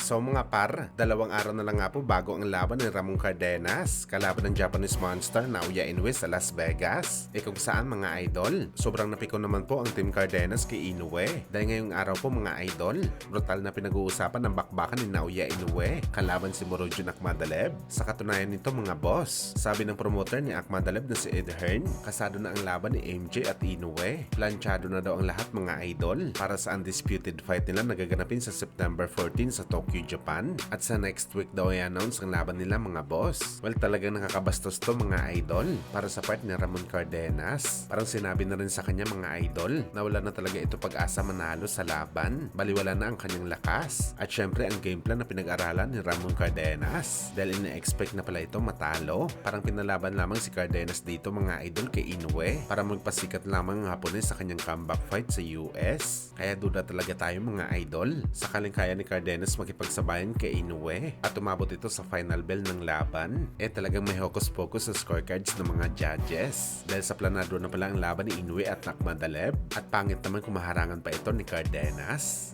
So mga par, dalawang araw na lang nga po bago ang laban ni Ramon Cardenas kalaban ng Japanese monster Naoya Inoue sa Las Vegas. Kung saan mga idol, sobrang napiko naman po ang Team Cardenas kay Inoue. Dahil ngayong araw po mga idol, brutal na pinag-uusapan ng bakbakan ni Naoya Inoue kalaban si Murodjon Akhmadaliev. Sa katunayan nito mga boss, sabi ng promoter ni Akhmadaliev na si Ed Hearn, kasado na ang laban ni MJ at Inoue. Planchado na daw ang lahat mga idol para sa undisputed fight nila na gaganapin sa September 14 sa Tokyo, Japan. At sa next week daw i-announce ang laban nila mga boss. Well, talagang nakakabastos to mga idol. Para sa part ni Ramon Cardenas, parang sinabi na rin sa kanya mga idol na wala na talaga ito pag-asa manalo sa laban. Baliwala na ang kanyang lakas. At syempre ang game plan na pinag-aralan ni Ramon Cardenas. Dahil ina-expect na pala ito matalo. Parang pinalaban lamang si Cardenas dito mga idol kay Inoue para magpasikat lamang ang Hapones sa kanyang comeback fight sa US. Kaya duda talaga tayo mga idol. Sakaling kaya ni Cardenas makipagsabayan kay Inoue at umabot ito sa final bell ng laban, talagang may hocus-pocus sa scorecards ng mga judges. Dahil sa planado na pala ang laban ni Inoue at Akhmadaliev at pangit naman kung maharangan pa ito ni Cardenas.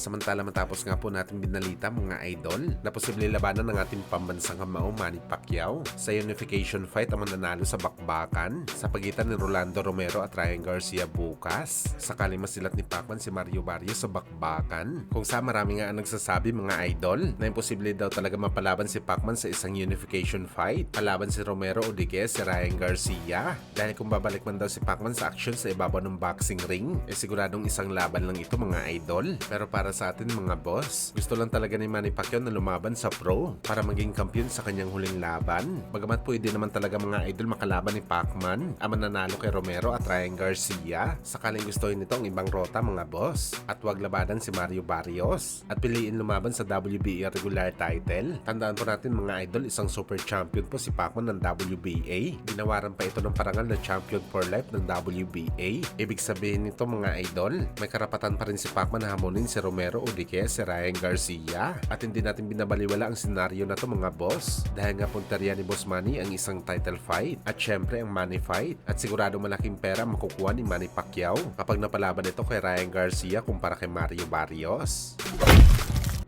Samantala matapos nga po natin binalita mga idol na posible labanan ng ating pambansang kamao Manny Pacquiao sa unification fight ang mananalo sa bakbakan sa pagitan ni Rolando Romero at Ryan Garcia bukas. Sakaling masilat ni Pacman si Mario Barrios sa bakbakan. Kung sa marami nga ang nagsasabi mga idol na imposible daw talaga mapalaban si Pacman sa isang unification fight. Palaban si Romero o di kaya si Ryan Garcia. Dahil kung babalik man daw si Pacman sa action sa ibabaw ng boxing ring, siguradong isang laban lang ito mga idol. Pero para sa atin mga boss, gusto lang talaga ni Manny Pacquiao na lumaban sa pro para maging kampiyon sa kanyang huling laban. Bagamat pwede naman talaga mga idol makalaban ni Pacman ang mananalo kay Romero at Ryan Garcia. Sakaling gustuhin nito ang ibang rota mga boss at wag labanan si Mario Barrios at piliin lumaban sa WBA regular title. Tandaan po natin mga idol, isang super champion po si Pacman ng WBA. Ginawaran pa ito ng parangal na champion for life ng WBA. Ibig sabihin nito mga idol, may karapatan pa rin si Pacman na hamunin si Romero o di kaya si Ryan Garcia. At hindi natin binabaliwala ang senaryo na to mga boss dahil nga punteriya ni Boss Manny ang isang title fight at syempre ang money fight at sigurado malaking pera makukuha ni Manny Pacquiao kapag napalaban ito kay Ryan Garcia kumpara kay Mario Barrios.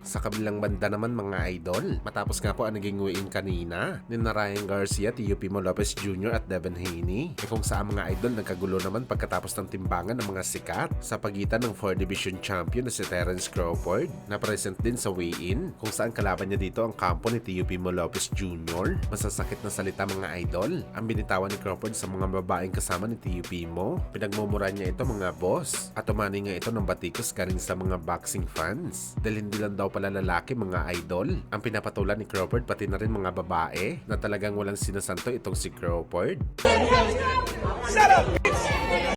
Sa kabilang banda naman mga idol, matapos nga po ang naging weigh-in kanina ni Ryan Garcia, Teofimo Lopez Jr. at Devin Haney, kung saan mga idol nagkagulo naman pagkatapos ng timbangan ng mga sikat sa pagitan ng 4 division champion na si Terence Crawford na present din sa weigh-in kung saan kalaban niya dito ang kampo ni Teofimo Lopez Jr. Masasakit na salita mga idol ang binitawan ni Crawford sa mga babaeng kasama ni Teofimo. Pinagmumura niya ito mga boss at umani nga ito ng batikos galing sa mga boxing fans dahil hindi lang daw pala lalaki mga idol ang pinapatulan ni Crawford pati na rin mga babae na talagang walang sinasanto itong si Crawford.